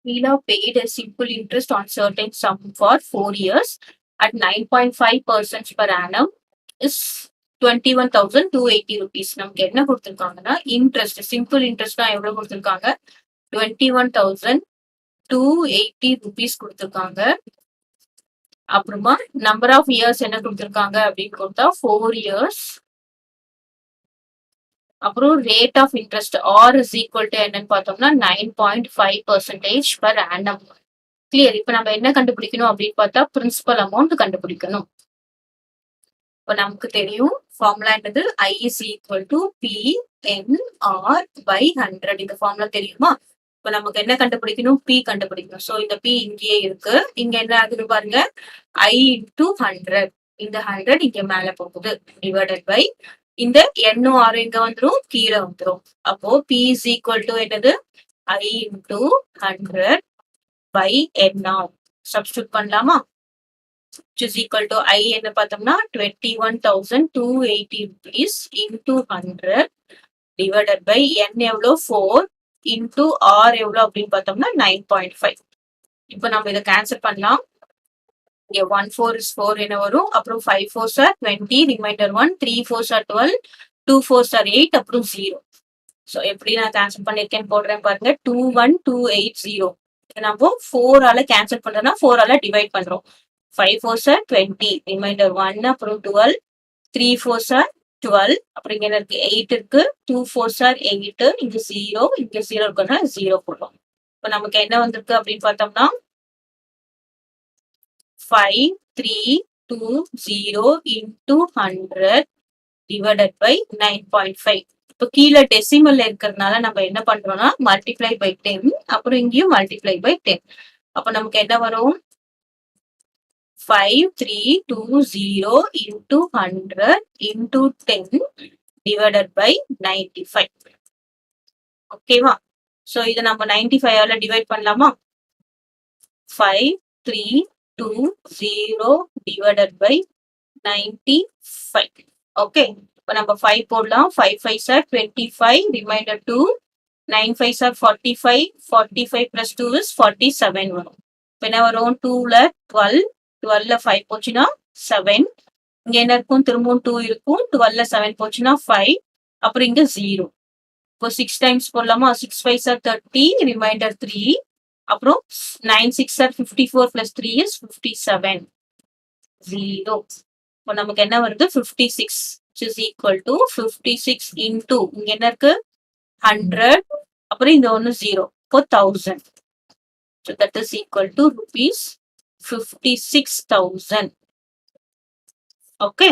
Leela paid a simple interest on certain sum for 4 years at 9.5% per annum is 21,280 rupees. நமக்கு என்ன கொடுத்திருக்காங்கன்னா interest simple interest தான் எவ்வளவு கொடுத்திருக்காங்க 21,280 rupees கொடுத்திருக்காங்க. அப்புறமா நம்பர் ஆஃப் இயர்ஸ் என்ன கொடுத்திருக்காங்க அப்படின்னு கொடுத்தா 4 years. அப்புறம் rate of interest r is equal to என்னன்னு பார்த்தோம்னா 9.5% per annum. கிளியர். இப்ப நம்ம என்ன கண்டுபிடிக்கணும் அப்படின்னு பார்த்தா பிரின்சிபல் அமௌண்ட் கண்டுபிடிக்கணும். இப்ப நமக்கு தெரியும் ஃபார்முலா என்னது I is equal to PNR by 100. இந்த ஃபார்முலா தெரியுமா? இப்ப நமக்கு என்ன கண்டுபிடிக்கணும்? P கண்டுபிடிக்கணும். சோ இந்த P இங்கேயே இருக்கு. இங்க என்ன ஆகுது பாருங்க, I into 100. இந்த 100 இங்க மேல போகுது டிவைடட் பை இந்த எண்ணும் ஆறு எங்க வந்துரும், கீழே வந்துரும். அப்போ P is equal to என்னது I into 100 by n. Substitute பண்ணலாமா? which is equal to I என்ன பார்த்தோம்னா 21,280 rupees into 100 divided by n எவ்வளோ 4 into r எவ்வளோ அப்படின்னு பார்த்தோம்னா 9.5. இப்போ நம்ம இதை கேன்சல் பண்ணலாம். இங்க 1 4 is 4 என்ன வரும், அப்புறம் 5 4s are 20, reminder 1, 3 4s are 12, 2 4s are 8, அப்புறம் 0. ஸோ எப்படி நான் கேன்சல் பண்ணிருக்கேன்னு போடுறேன் பாருங்க, 21280. நம்ம 4 ஆல கேன்சல் பண்றோம்னா 4 ஆல டிவைட் பண்றோம். 5 4s are 20, ரிமைண்டர் 1, அப்புறம் 12, 3 4s are 12, அப்புறம் இங்க இருக்கு 8 இருக்கு, 2 4s are 8, இங்க 0, இங்க 0 இருக்குன்னா 0 போடுறோம். இப்போ நமக்கு என்ன வந்திருக்கு அப்படின்னு பார்த்தோம்னா 5320 into 100 divided by 9.5. இப்போ கீழே டெசிமல்ல இருக்கிறதுனால நம்ம என்ன பண்றோம்னா மல்டிப்ளை பை 10, அப்புறம் இங்கேயும் மல்டிப்ளை பை 10. அப்ப நமக்கு என்ன வரும், 5320 into 100 into 10 divided by 95. ஓகேவா? சோ இதை நம்ம 95 ஆல டிவைட் பண்ணலாமா? 5320 divided by 95. ஓகே, இப்போ நம்ம 5 போடலாம். 5 5s are 25, reminder 2, 9 5s are 45, 45 plus 2 is 47 வரும். இப்போ என்ன வரும், 2ல 12, 12ல 5 போச்சுன்னா 7, இங்க என்ன இருக்கும், திரும்பவும் 2 இருக்கும், 12ல 7 போச்சுன்னா 5, அப்புறம் இங்க 0. இப்போ 6 டைம்ஸ் போடலாமா? 6 5s are 30, ரிமைண்டர் 3, அப்புறம் 9 6s are 54 plus 3 is 57, 0. இப்போ நமக்கு என்ன வருது, 56, which is equal to 56 into இங்க என்ன இருக்கு 100, அப்புறம் இந்த ஒன்னு 0, இப்போ 1000. So that is equal to rupees 56,000. Okay.